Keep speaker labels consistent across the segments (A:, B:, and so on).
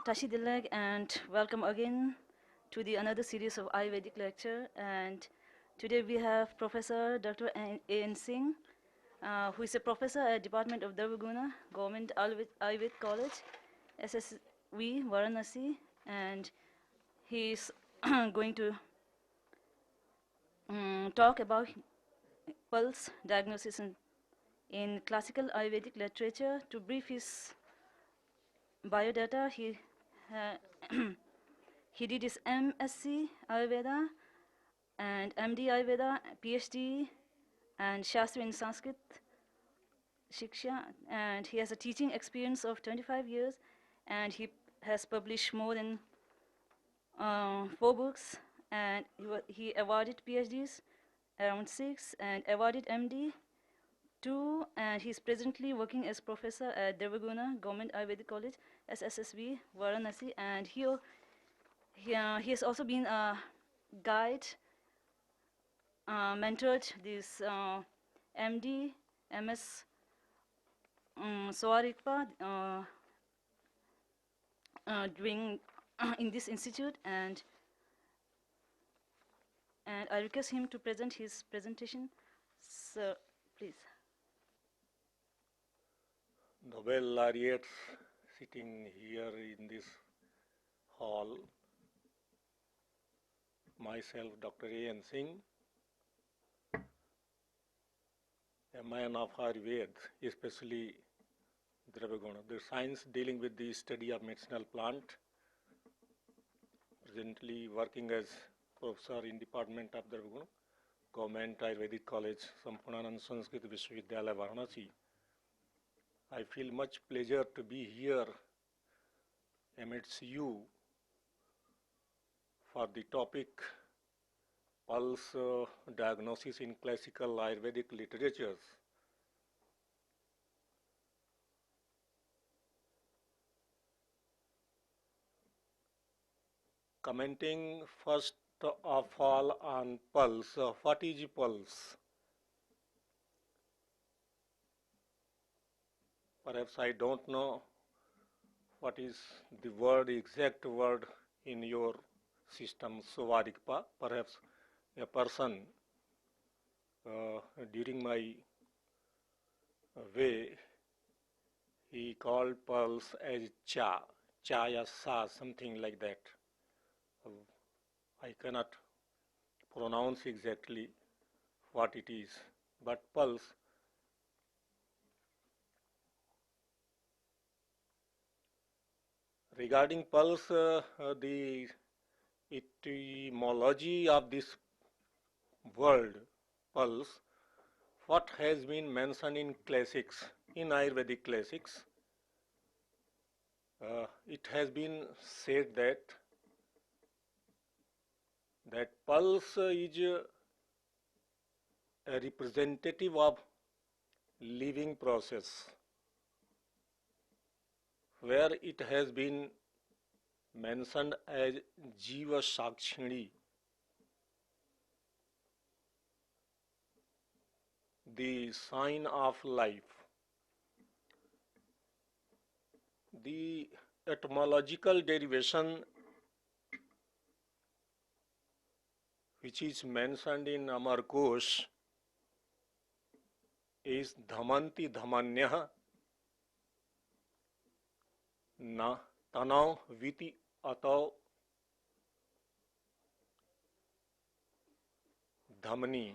A: Tashi Dillag, and welcome again to the another series of Ayurvedic lecture. And today we have Professor Dr. A.N. Singh, who is a professor at Department of Dharvaguna, Government Ayurvedic College, SSV, Varanasi, and he is going to talk about pulse diagnosis in classical Ayurvedic literature. To brief his biodata, he did his MSc Ayurveda and MD Ayurveda, PhD, and Shastra in Sanskrit Shiksha, and he has a teaching experience of 25 years, and he has published more than 4 books, and he awarded PhDs around 6, and awarded MD 2, and he's presently working as professor at Devaguna Government Ayurvedic College, SSSV, Varanasi, and he has also been a guide, mentored this MD, MS, Sowa-Rigpa doing in this institute, and I request him to present his presentation. So, please.
B: Nobel laureates sitting here in this hall, myself, Dr. A.N. Singh, a man of Ayurveda, especially Dravaguna, the science dealing with the study of medicinal plant, presently working as professor in Department of Dravaguna, Government Ayurvedic College, Sampurnanand Sanskrit Vishwavidyalaya, Varanasi. I feel much pleasure to be here amidst you for the topic pulse diagnosis in classical Ayurvedic literatures. Commenting first of all on pulse, what is pulse? Perhaps I don't know what is the word, exact word in your system, Sowa-Rigpa. Perhaps a person during my way, he called pulse as cha, chaya sa, something like that. I cannot pronounce exactly what it is, but pulse. Regarding pulse, the etymology of this word, pulse, what has been mentioned in classics, in Ayurvedic classics, it has been said that pulse is a representative of living process, where it has been mentioned as Jiva Sakshini, the sign of life. The etymological derivation which is mentioned in Amar Kosh is Dhamanti Dhamanyah na Tanav Viti Atav Dhamani,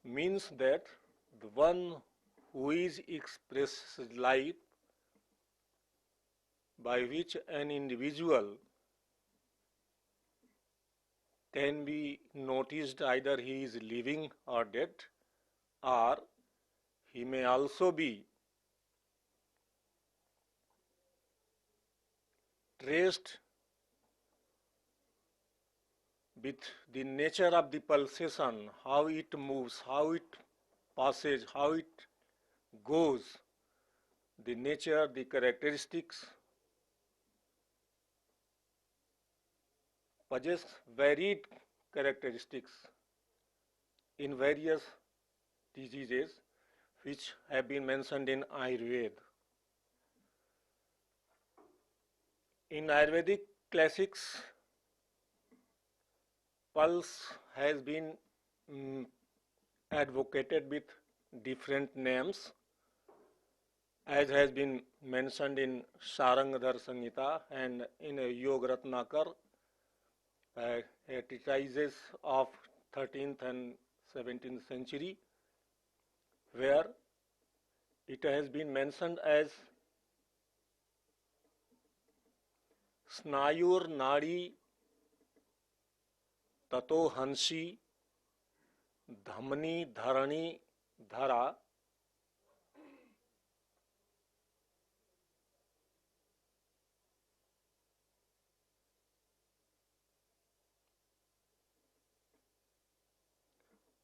B: means that the one who is expresses life by which an individual can be noticed either he is living or dead, or he may also be traced with the nature of the pulsation, how it moves, how it passes, how it goes, the nature, the characteristics, possess varied characteristics in various diseases which have been mentioned in Ayurveda. In Ayurvedic classics, pulse has been mm, advocated with different names, as has been mentioned in Sarangadhar Samhita and in Yoga Ratnakar, treatises of 13th and 17th century, where it has been mentioned as Snayur Nadi Tato Hansi Dhamani Dharani Dhara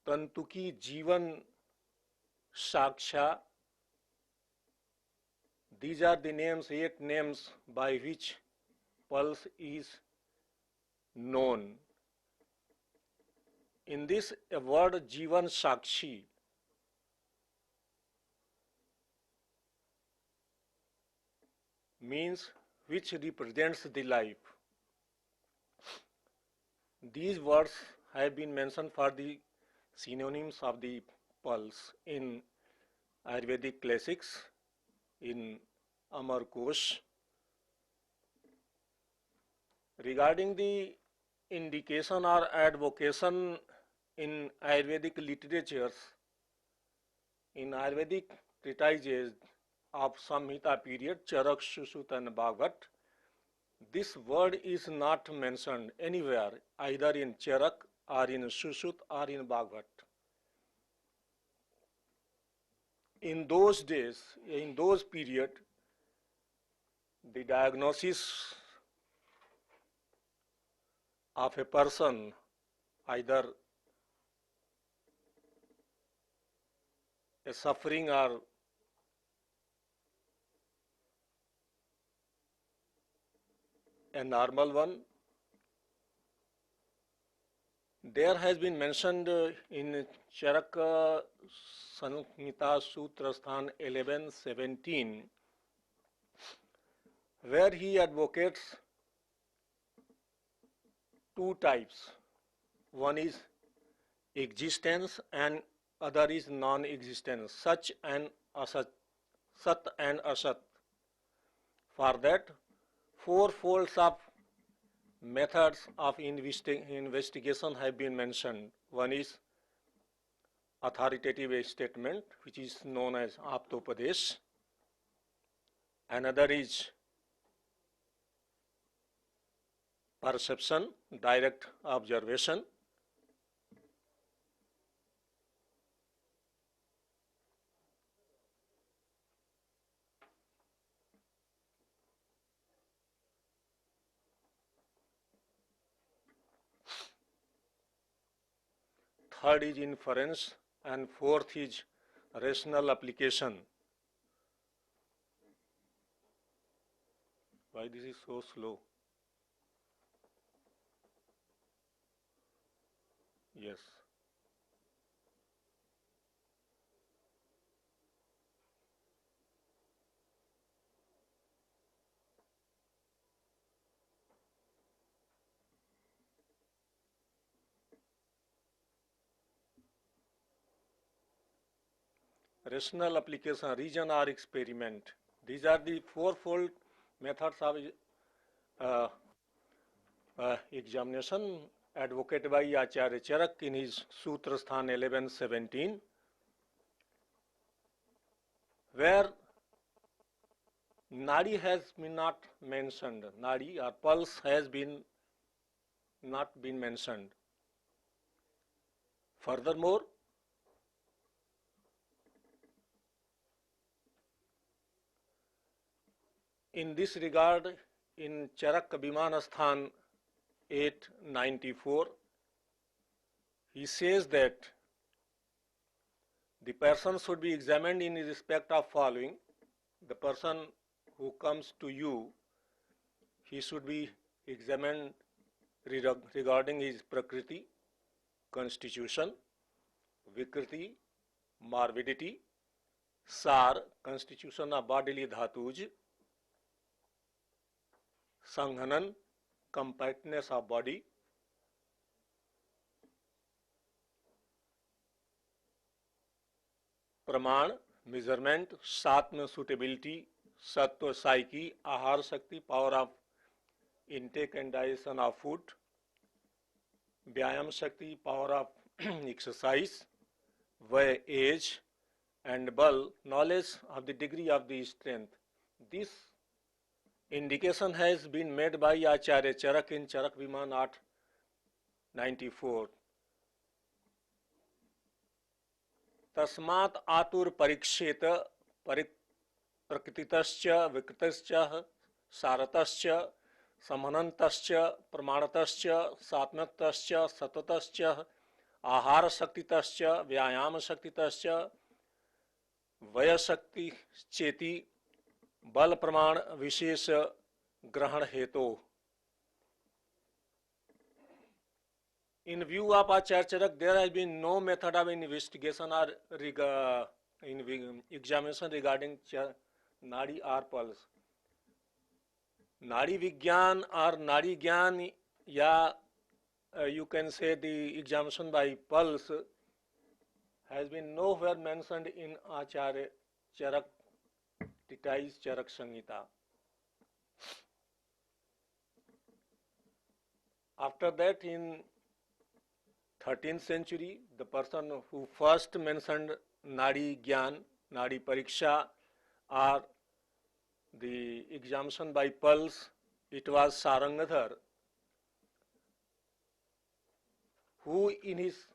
B: Tantuki Jivan Saksha. These are the names, 8 names by which pulse is known. In this word Jivan Sakshi, means which represents the life. These words have been mentioned for the synonyms of the pulse in Ayurvedic classics, in Amar Kosh. Regarding the indication or advocation in Ayurvedic literatures, in Ayurvedic treatises of Samhita period, Charak, Sushruta and Bhagavat, this word is not mentioned anywhere, either in Charak or in Sushruta or in Bhagavat. In those days, in those period, the diagnosis of a person, either a suffering or a normal one, there has been mentioned in Charaka Samhita Sutrasthan 11:17, where he advocates two types. One is existence and other is non-existence, such and asat, sat and asat. For that, 4 folds of methods of investigation have been mentioned. One is authoritative statement, which is known as Aptopadesh. Another is perception, direct observation. Third is inference, and fourth is rational application. Why this is so slow? Yes. Rational application, reason or experiment. These are the fourfold methods of examination advocated by Acharya Charak in his Sutrasthan 11:17, where Nadi has been not mentioned. Nadi or pulse has been not been mentioned. Furthermore, in this regard, in Charak Abhimanasthan 894, he says that the person should be examined in respect of following. The person who comes to you, he should be examined regarding his prakriti, constitution, vikriti, morbidity, sar, constitution of bodily dhatus, Sanghanan, compactness of body. Praman, measurement. Satma, suitability. Sattva, psyche. Ahar Shakti, power of intake and digestion of food. Vyayam Shakti, power of exercise. Vay, age. And Bal, knowledge of the degree of the strength. This indication has been made by Acharya Charak in Charak Viman 894. तस्मात् आतुर परीक्षेत प्रकृतितश्च विकृतश्च सारतश्च समनन्तश्च प्रमाणतश्च सात्मकतश्च सततश्च आहार शक्तितश्च व्यायाम शक्तितश्च वय शक्ति चेति बल प्रमाण विशेष ग्रहण हेतु. In view of Acharya Charak, there has been no method of investigation or examination regarding Nadi or pulse. Nadi Vigyan or Nadi Gyan, ya you can say the examination by pulse, has been nowhere mentioned in Acharya Charak, Titai's Charak Samhita. After that, in 13th century, the person who first mentioned Nadi Gyan, Nadi Pariksha, or the examination by pulse, it was Sarangadhar, who in his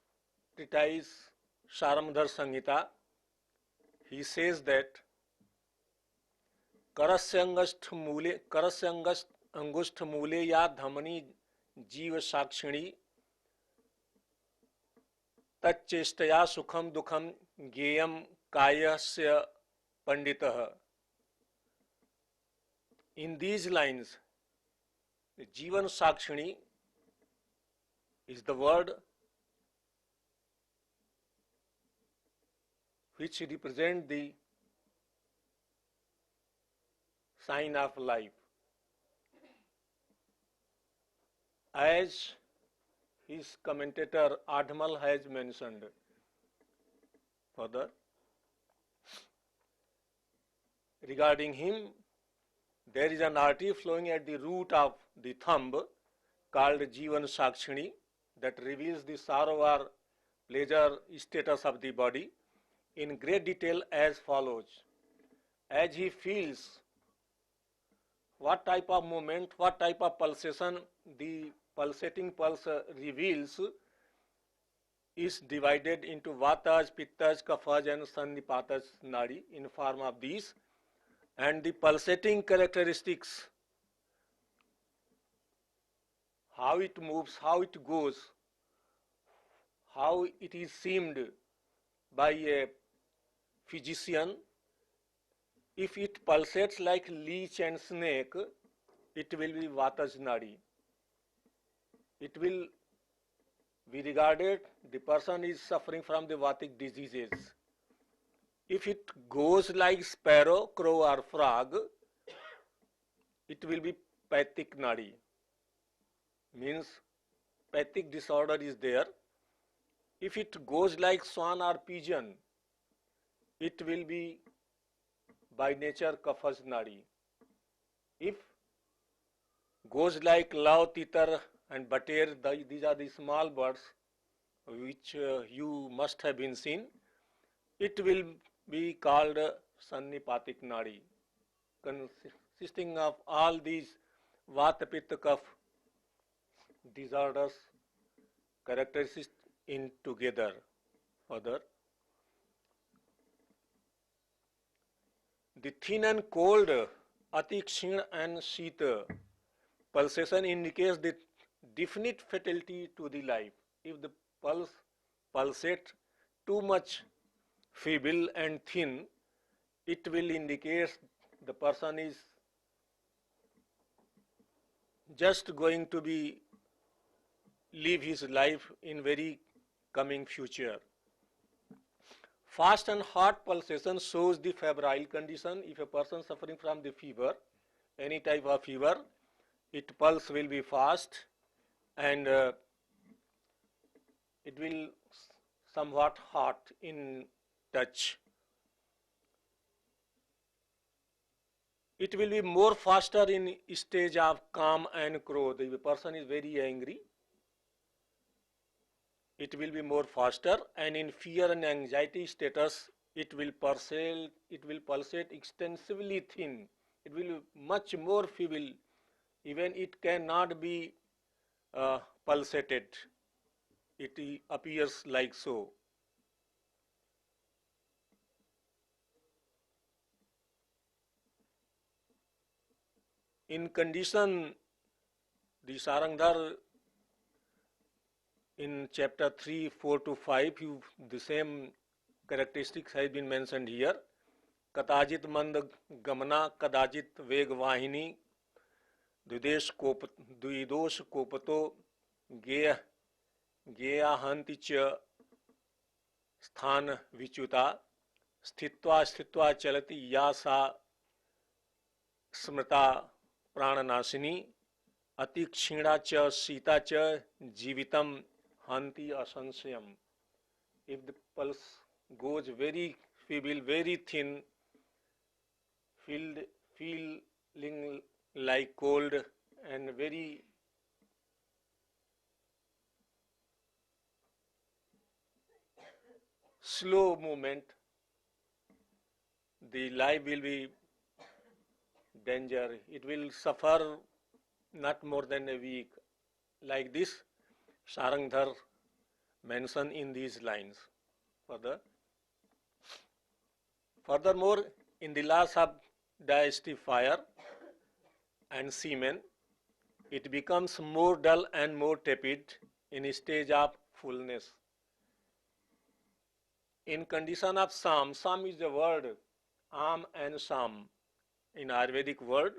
B: treatise Sarangadhar Samhita, he says that Karasya angusth mule ya dhamani jiva sakshini तच्चेष्टया सुखम दुखम ज्ञेयम कायस्य पंडितः. In these lines, the Jivan Sakshini is the word which represents the sign of life. As his commentator Adhamal has mentioned further, regarding him, there is an artery flowing at the root of the thumb called Jivan Sakshini that reveals the sorrow or pleasure status of the body in great detail as follows. As he feels what type of movement, what type of pulsation the pulsating pulse reveals is divided into Vatas, Pittas, Kaphas and Sannipatas Nadi in form of these, and the pulsating characteristics, how it moves, how it goes, how it is seemed by a physician. If it pulsates like leech and snake, it will be Vatas Nadi. It will be regarded the person is suffering from the Vatic diseases. If it goes like sparrow, crow or frog, it will be Pathic Nadi. Means Pathic disorder is there. If it goes like swan or pigeon, it will be by nature Kaphas Nadi. If goes like lav, titar and bater, these are the small birds which you must have been seen, it will be called Sannipatic Nadi, consisting of all these Vata, Pitta, Kapha disorders, characteristics in together. Further, the thin and cold Atikshin and Shita pulsation indicates the definite fatality to the life. If the pulse pulsates too much feeble and thin, it will indicate the person is just going to be live his life in very coming future. Fast and hot pulsation shows the febrile condition. If a person suffering from the fever, any type of fever, its pulse will be fast, and it will somewhat hot in touch. It will be more faster in stage of calm and krodh. If a person is very angry, it will be more faster, and in fear and anxiety status, it will pulsate extensively thin. It will be much more feeble. Even it cannot be pulsated. It appears like so. In condition, the Sarangdhar in chapter 3, 4 to 5, the same characteristics has been mentioned here. Katajit mand gamana, kadajit veg vahini, द्विदोष कोपतो गेयाहंति च स्थान विच्युता स्थित्वा स्थित्वा चलति या सा स्मृता प्राणनाशिनी अतिक्षीणा च शीता च जीवितम हंति असंशयम. If the pulse goes very feeble, very thin, feeling like cold and very slow movement, the life will be danger. It will suffer not more than a week. Like this, Sarangdhar mentioned in these lines. Furthermore, in the loss of digestive fire and semen, it becomes more dull and more tepid in a stage of fullness. In condition of Sam is the word Am and Sam in Ayurvedic word.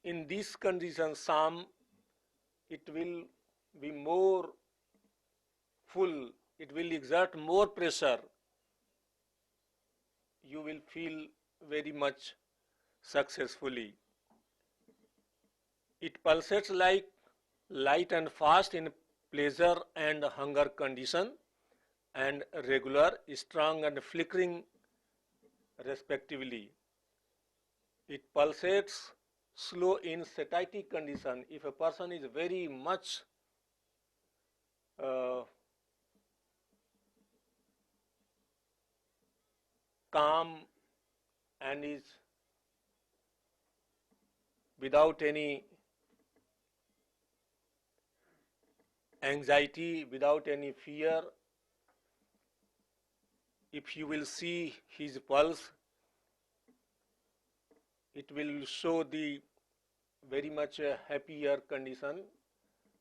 B: In this condition, Sam, it will be more full, it will exert more pressure. You will feel very much successfully. It pulsates like light and fast in pleasure and hunger condition, and regular, strong and flickering respectively. It pulsates slow in satiety condition. If a person is very much calm and is without any anxiety, without any fear, if you will see his pulse, it will show the very much happier condition.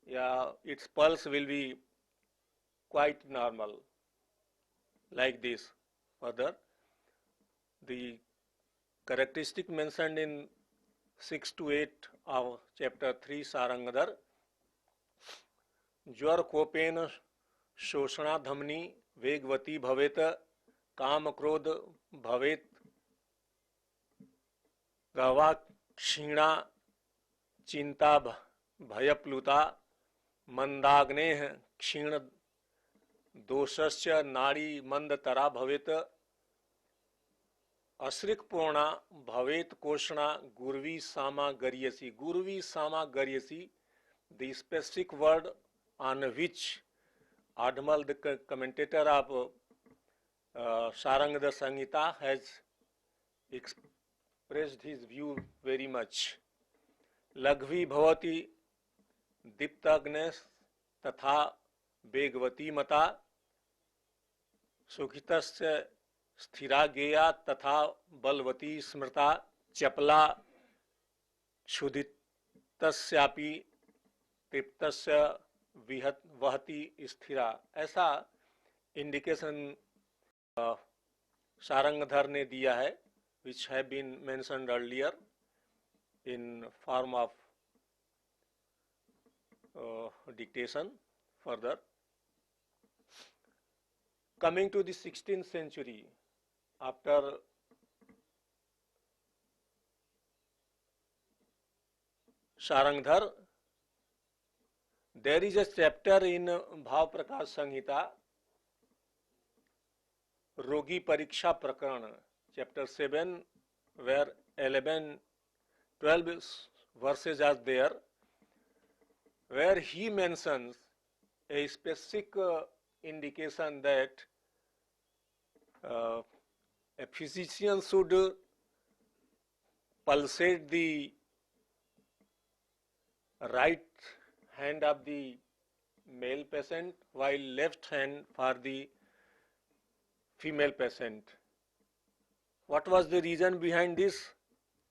B: Yeah, its pulse will be quite normal, like this. Further, the characteristic mentioned in 6 to 8 of chapter 3 Sarangdhar, ज्वर Koppen शोषणा धमनी वेगवती भवेत काम क्रोध भवेत गवा क्षीणा चिंता भयप्लुता मंदाग्नेह क्षीण दोषश्च नाड़ी मंदतरा भवेत अश्रिक पूर्णा भवेत कोषणा गुर्वी सामा गरियसी. गुर्वी सामा गरियसी, the specific word on which Admal, the commentator of Sarangdhar Samhita, has expressed his view very much. Lagvi bhavati diptagnes tatha begvati mata sukhitasya स्थिरा गेया तथा बलवती स्मृता चपला क्षुधितस्यापि तृप्तस्य वहति स्थिरा. ऐसा इंडिकेशन सारंगधर ने दिया है, which have been mentioned earlier in form of dictation. Further, coming to the 16th century, after Sarangdhar, there is a chapter in Bhav Prakash Samhita, Rogi Pariksha Prakarana, chapter 7, where 11, 12 verses are there, where he mentions a specific indication that a physician should pulsate the right hand of the male patient while left hand for the female patient. What was the reason behind this?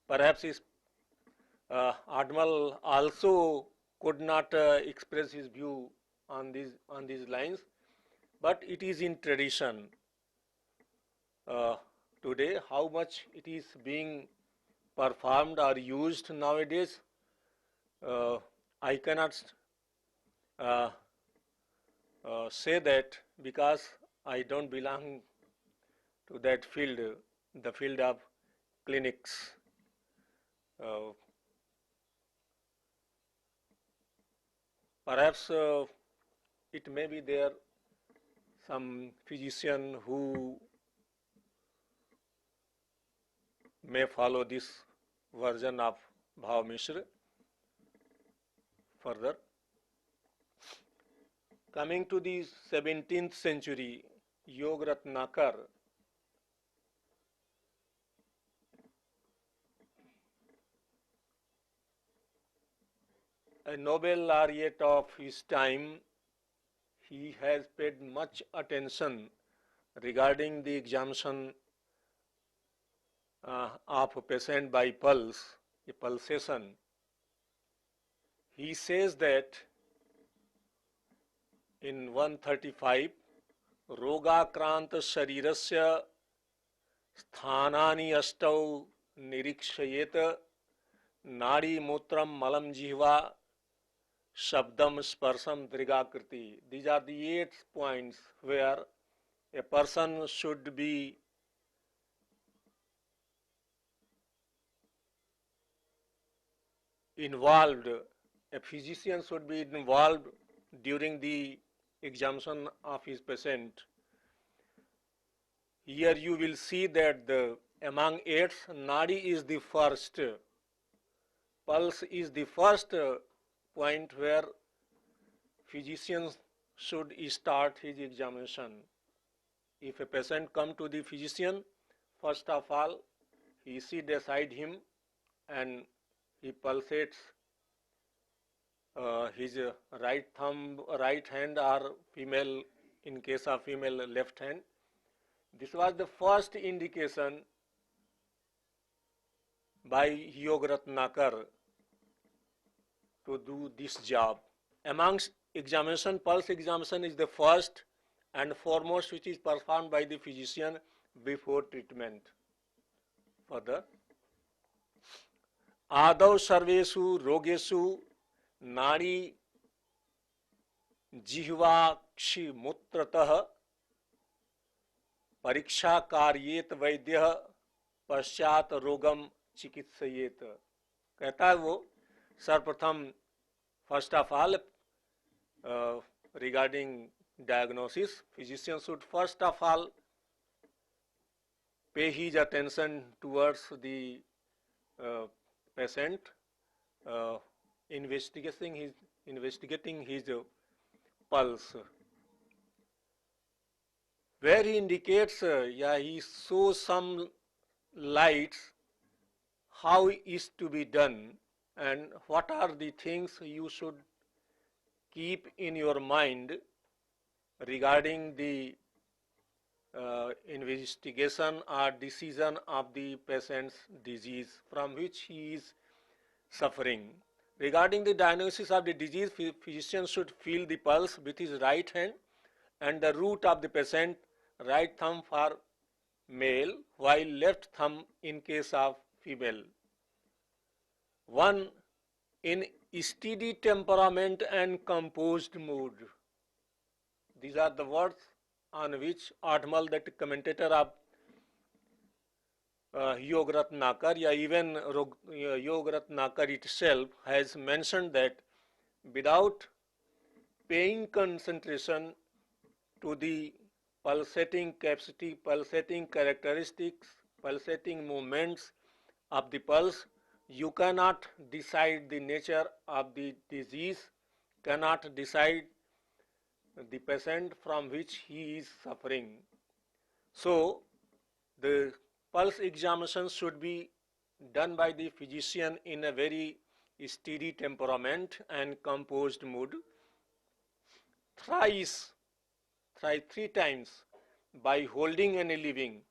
B: Perhaps his Admiral also could not express his view on these lines, but it is in tradition. Today, how much it is being performed or used nowadays, I cannot uh, say that because I don't belong to that field, the field of clinics. Perhaps it may be there some physician who may follow this version of Bhav Mishra. Further, coming to the 17th century, Yog Ratnakar, a Nobel laureate of his time, he has paid much attention regarding the examination of a patient by pulse, a pulsation. He says that in 135, रोगाक्रांत शरीरस्य स्थानानि अष्टौ निरीक्षयेत नाड़ी मूत्रम मलम जिह्वा शब्दम स्पर्शम दृगाकृति. These are the 8 points where a person should be involved, a physician should be involved during the examination of his patient. Here you will see that among 8, Nadi is the first, pulse is the first point where physicians should start his examination. If a patient come to the physician, first of all, he sit beside him and he pulsates his right thumb, right hand, or female, in case of female, left hand. This was the first indication by Yog Ratnakar to do this job. Amongst examination, pulse examination is the first and foremost which is performed by the physician before treatment. Further, आदौ सर्वेषु रोगेषु नाड़ी जिह्वाक्षि मूत्रतः परीक्षा कार्येत वैद्य पश्चात रोगम चिकित्सयेत. कहता है वो सर्वप्रथम first of all regarding diagnosis, physician should first of all pay his attention towards the patient, investigating his pulse, where he indicates, he shows some lights how it is to be done and what are the things you should keep in your mind regarding the investigation or decision of the patient's disease from which he is suffering. Regarding the diagnosis of the disease, physician should feel the pulse with his right hand and the root of the patient, right thumb for male, while left thumb in case of female. 1. In steady temperament and composed mood. These are the words on which Admal, that commentator of Yog Ratnakar, yeah, even Yog Ratnakar itself has mentioned that without paying concentration to the pulsating capacity, pulsating characteristics, pulsating movements of the pulse, you cannot decide the nature of the disease, cannot decide the patient from which he is suffering. So, the pulse examination should be done by the physician in a very steady temperament and composed mood. Thrice, three times by holding and leaving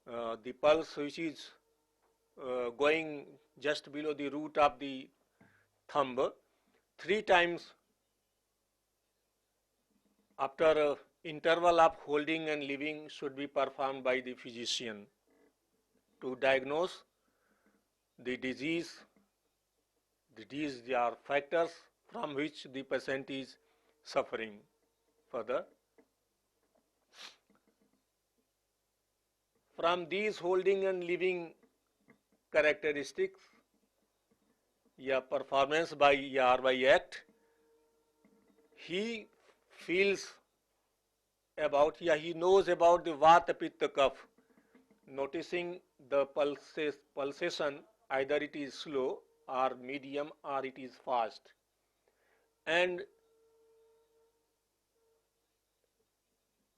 B: the pulse which is going just below the root of the thumb, three times after interval of holding and leaving should be performed by the physician to diagnose the disease. These are factors from which the patient is suffering. Further, from these holding and leaving characteristics, yeah, performance by or by act, he feels about, yeah, he knows about the Vata Pitta Kapha, noticing the pulsation, either it is slow or medium or it is fast. And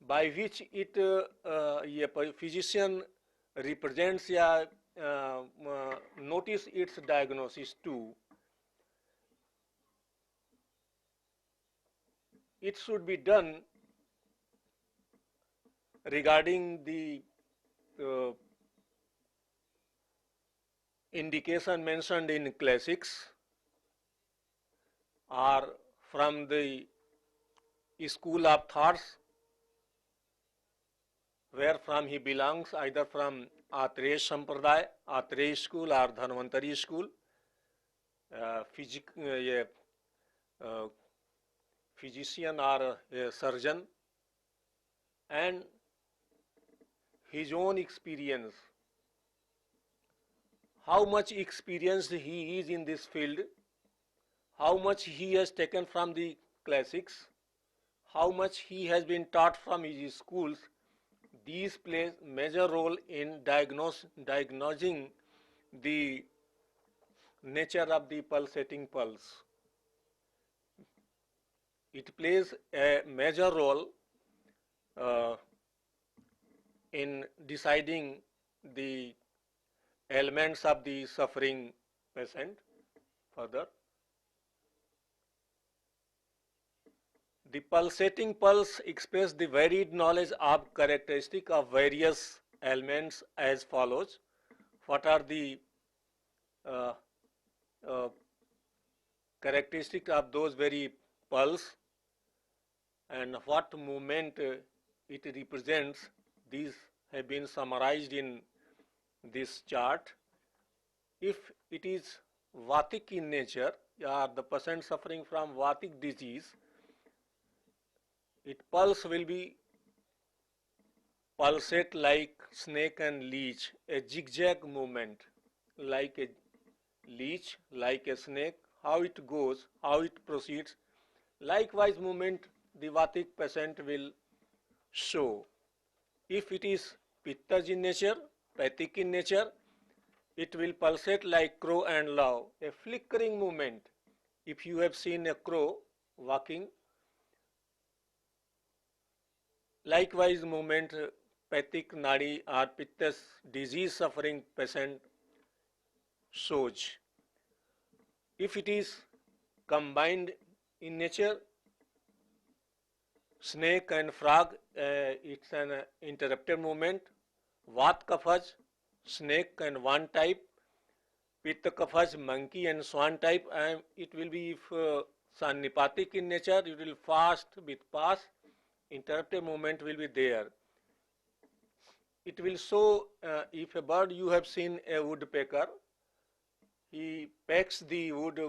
B: by which it a physician represents notice its diagnosis too. It should be done regarding the indication mentioned in classics or from the school of thoughts where from he belongs, either from Atreya Sampradaya, Atreya school or Dhanvantari school, physician or a surgeon, and his own experience, how much experienced he is in this field, how much he has taken from the classics, how much he has been taught from his schools. These play major role in diagnosing the nature of the pulsating pulse. It plays a major role in deciding the ailments of the suffering patient. Further, the pulsating pulse expresses the varied knowledge of characteristic of various ailments as follows. What are the characteristics of those very pulse and what movement it represents? These have been summarized in this chart. If it is Vatic in nature, or the patient suffering from Vatic disease, its pulse will be pulsate like snake and leech, a zigzag movement like a leech, like a snake, how it goes, how it proceeds. Likewise movement the Vatic patient will show. If it is Pittaj in nature, Pathic in nature, it will pulsate like crow and low, a flickering movement. If you have seen a crow walking, likewise movement Pathic Nadi or Pittas disease suffering patient shows. If it is combined in nature, snake and frog, it's an interrupted movement. Vat Kaphaj, snake and one type. Pitta Kaphaj, monkey and swan type. And it will be, if Sannipathic in nature, it will fast with pass. Interrupted movement will be there. It will show if a bird, you have seen a woodpecker, he pecks the wood,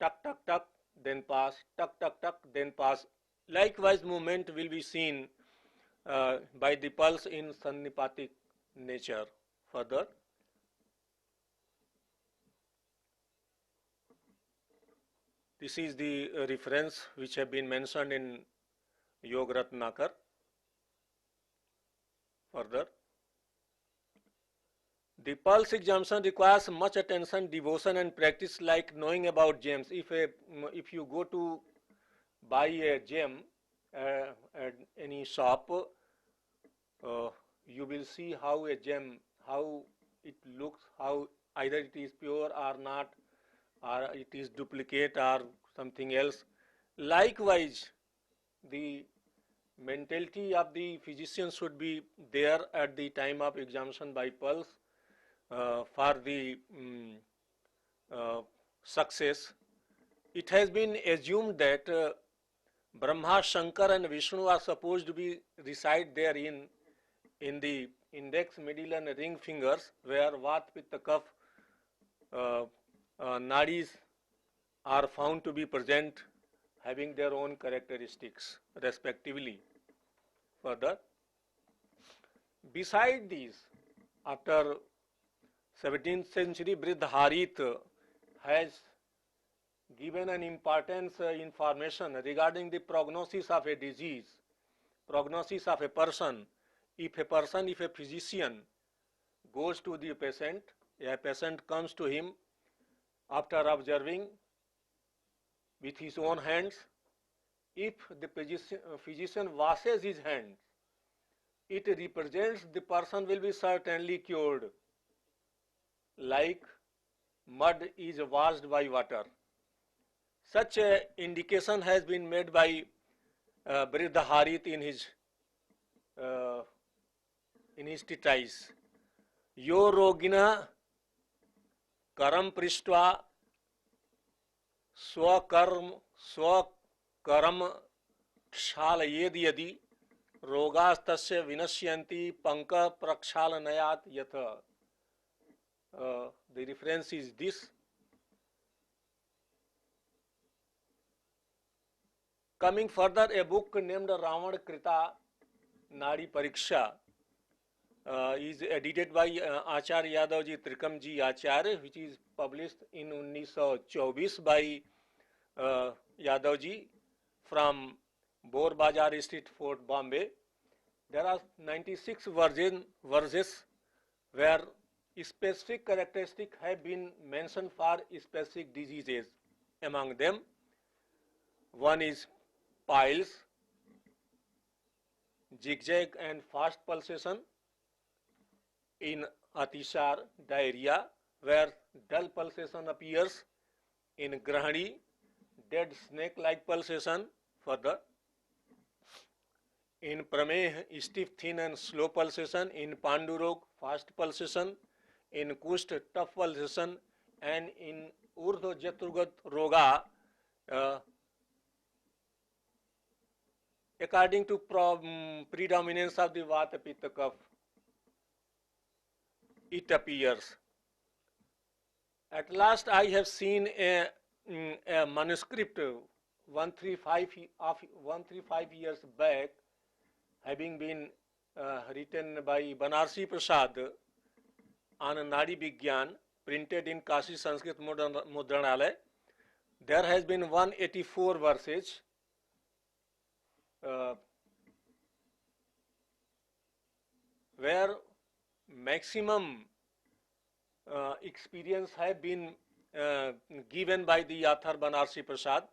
B: tuck, tuck, tuck, then pass, tuck, tuck, tuck, then pass. Likewise movement will be seen by the pulse in Sannipathic nature. Further, this is the reference which have been mentioned in Yog Ratnakar. Further, the pulse examination requires much attention, devotion, and practice, like knowing about gems. If you go to buy a gem at any shop, you will see how a gem, how it looks, how either it is pure or not, or it is duplicate or something else. Likewise, the mentality of the physician should be there at the time of examination by pulse for the success. It has been assumed that Brahma, Shankar and Vishnu are supposed to be reside there in the index, middle and ring fingers, where Vat, Pitta, Kapha nadis are found to be present, having their own characteristics respectively. Further, beside these, after 17th century, Briddharit has given an importance information regarding the prognosis of a disease, prognosis of a person. If a physician goes to the patient, a patient comes to him after observing with his own hands, if the physician washes his hands, it represents the person will be certainly cured, like mud is washed by water. Such a indication has been made by Briddharit in his treatise. Yo rogina karam prishtva स्वकर्म क्षालयेद यदि रोगास्तस्य विनश्यन्ति पंक प्रक्षालनयात यथ. The reference is this. Coming further, a book named Ravan Krita Nadi Pariksha is edited by Acharya Yadavji Trikamji Acharya, which is published in 1924 by Yadavji from Bor Bazar Street, Fort Bombay. There are 96 verses where specific characteristics have been mentioned for specific diseases. Among them, one is piles, zigzag and fast pulsation, in Atishar, diarrhea, where dull pulsation appears, in Grahani, dead snake-like pulsation. Further, in Prameh, stiff, thin and slow pulsation, in Pandurog, fast pulsation, in Kusht, tough pulsation, and in Urdhva Jaturgat Roga, according to predominance of the Vata, Pitta, Kapha, it appears. At last I have seen a manuscript 135 years back, having been written by Varanasi Prasad on Nadi Vigyan, printed in Kashi Sanskrit Mudranalaya. There has been 184 verses where maximum experience have been given by the author Varanasi Prasad.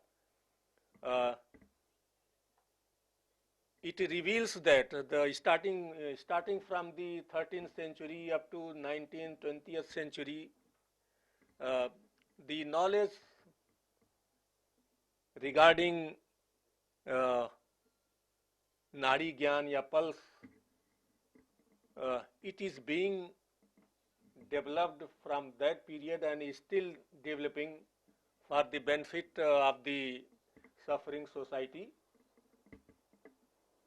B: It reveals that the starting from the 13th century up to 19th, 20th century, the knowledge regarding Nadi Gyan ya Pulse, it is being developed from that period and is still developing for the benefit of the suffering society,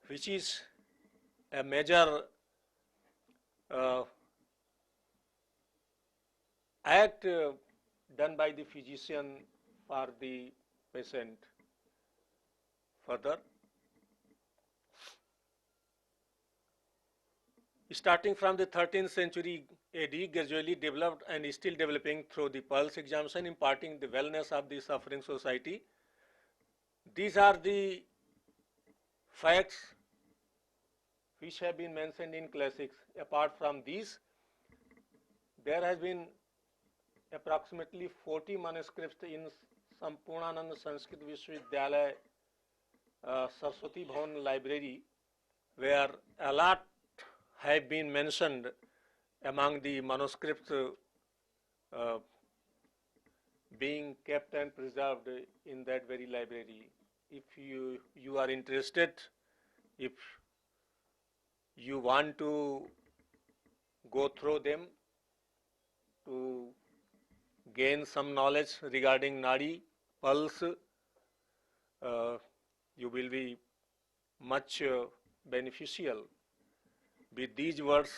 B: which is a major act done by the physician for the patient. Further, starting from the 13th century AD, gradually developed and is still developing through the pulse examination, imparting the wellness of the suffering society. These are the facts which have been mentioned in classics. Apart from these, there has been approximately 40 manuscripts in Sampurnanand Sanskrit Vishwavidyalaya Saraswati Bhavan library, where a lot have been mentioned among the manuscripts being kept and preserved in that very library. If you are interested, if you want to go through them to gain some knowledge regarding Nadi, pulse, you will be much beneficial. With these words,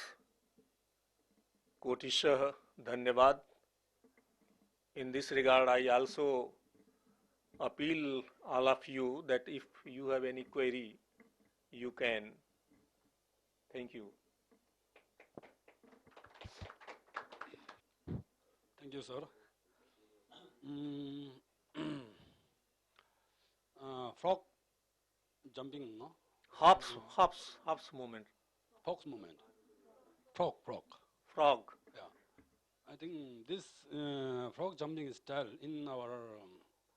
B: Kotishah Dhanyavad. In this regard, I also appeal all of you that if you have any query, you can. Thank you.
C: Thank you, sir. Frog jumping, no?
B: Hops movement.
C: Fox movement. Frog.
B: Frog.
C: Yeah. I think this frog jumping style in our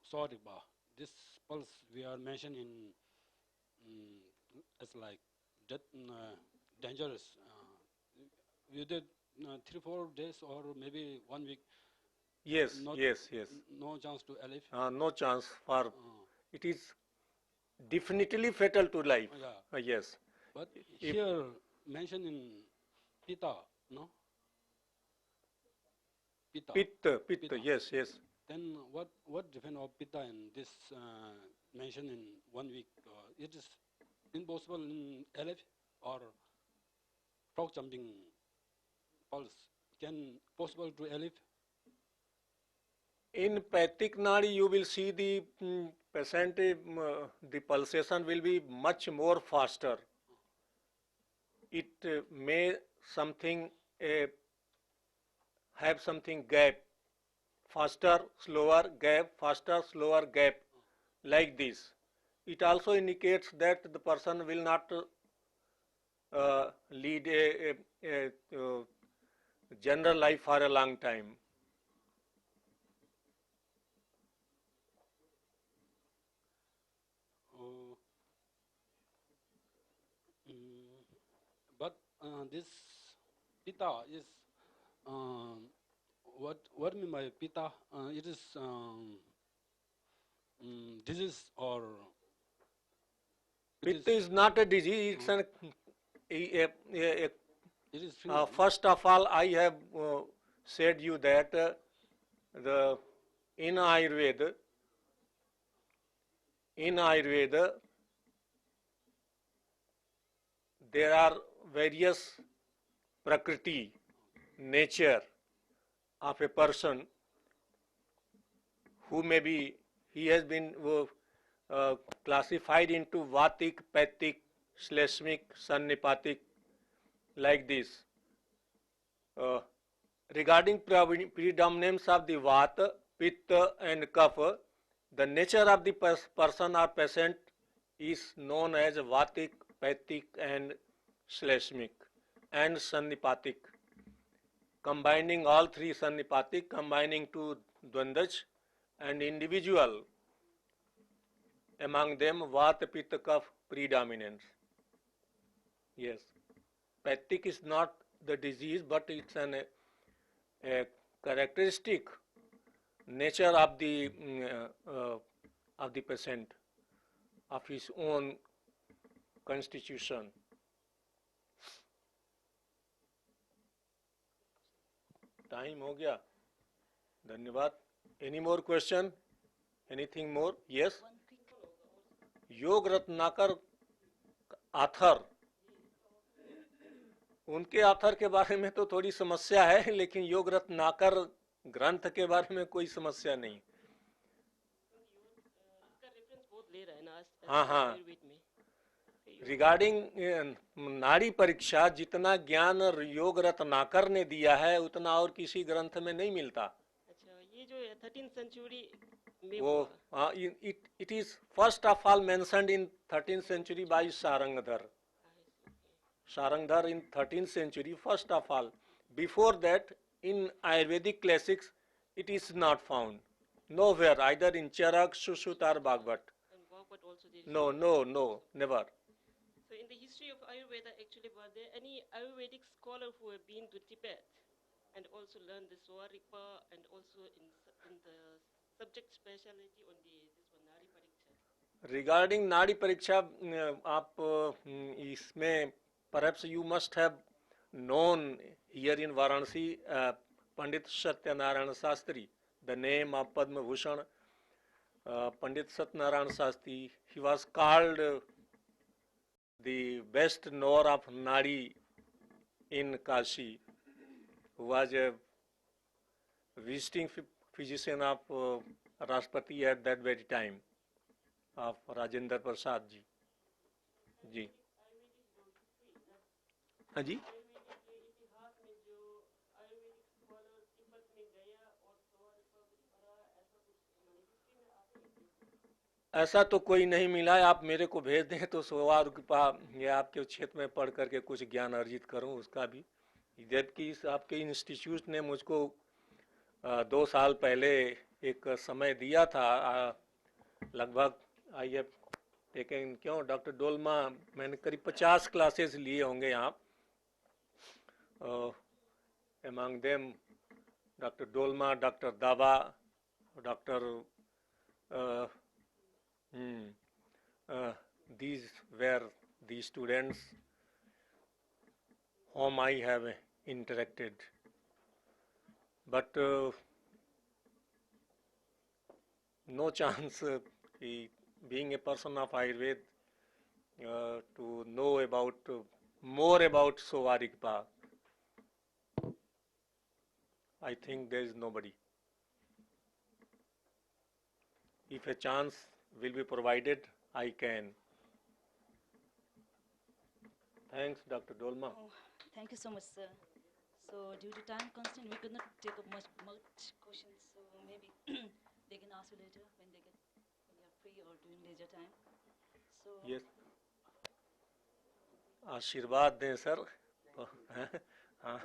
C: Sowa-Rigpa, this pulse we are mentioning as like dangerous. We did 3-4 days or maybe 1 week.
B: Yes.
C: No chance to live.
B: No chance for. It is definitely fatal to life.
C: Yeah.
B: Yes.
C: But here mentioned in Pitta, no? Pitta.
B: Yes.
C: Then what depend of Pitta and this mentioned in 1 week? It is impossible in LF or frog jumping pulse. Can possible to LF?
B: In Pathic Nadi, you will see the patient, the pulsation will be much more faster. It may something have something gap, faster, slower gap, faster, slower gap, like this. It also indicates that the person will not lead a general life for a long time.
C: But this Pitta is what mean by Pitta? It is disease or
B: Pitta is not a disease. It's an
C: it is
B: first of all, I have said you that in Ayurveda, there are various prakriti, nature of a person who may be, he has been classified into Vatic, Pathic, Shleshmic, Sannipatic, like this. Regarding predominance of the Vata, Pitta and Kapha, the nature of the person or patient is known as Vatic, Pathic and Shleshmic and Sannipatic. Combining all three, Sannipatic, combining to Dvandaj and individual, among them Vata, Pitta, Kapha predominance. Yes, Pathic is not the disease, but it's a characteristic nature of the patient, of his own constitution. Time हो गया. धन्यवाद. Any more question? Anything more? Yes. योग Ratnakar author, उनके author के बारे में तो थोड़ी समस्या है, लेकिन योग रत्नाकर ग्रंथ के बारे में कोई समस्या नहीं. हाँ. रिगार्डिंग नाड़ी परीक्षा, जितना ज्ञान योग रत्नाकर ने दिया है उतना और किसी ग्रंथ में नहीं मिलता।
D: अच्छा, ये जो है 13th सेंचुरी में
B: वो
D: हुआ।
B: It is first of all mentioned in 13th century by Sarangdhar. Sarangdhar in 13th century, first of all. Before that, in Ayurvedic classics, it is not found. Nowhere, either in Charak, Sushut or Bhagavad.
D: And Govt also did.
B: No, no, no, never.
D: So in the history of Ayurveda, actually, were there any Ayurvedic scholar who have been to Tibet and also learned the Sowa-Rigpa and also in the subject specialty on this one, Nadi Pariksha?
B: Regarding Nadi Pariksha, आप इसमें perhaps you must have known here in Varanasi Pandit Satyanarayana Shastri, the name of Padma Bhushan. Pandit Satyanarayana Shastri, he was called the best knower of Nadi in Kashi, who was a visiting physician of Rashtrapati at that very time, of Rajendra Prasad ji. जी हाँ जी, ऐसा तो कोई नहीं मिला है। आप मेरे को भेज दें तो सोवा-रिग्पा ये आपके क्षेत्र में पढ़ करके कुछ ज्ञान अर्जित करूं उसका भी। जबकि इस आपके इंस्टीट्यूट ने मुझको 2 साल पहले एक समय दिया था, लगभग आई हैव टेकन, क्यों डॉक्टर डोलमा, मैंने करीब 50 क्लासेस लिए होंगे यहाँ। among them Dr. Dolma, Dr. Dava, Dr. These were the students whom I have interacted. But no chance, being a person of Ayurveda, to know about more about Sowa-Rigpa. I think there is nobody. If a chance will be provided, I can. Thanks, Dr. Dolma.
A: Oh, thank you so much, sir. So due to time constraint, we could not take up much questions. So maybe they can ask you later when they are free or during leisure time. So
B: Yes. आशीर्वाद दें sir. हाँ।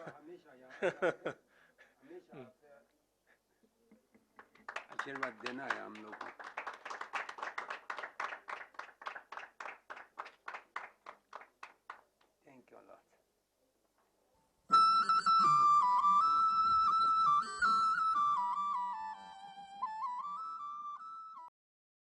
E: आशीर्वाद देना है हम लोग को।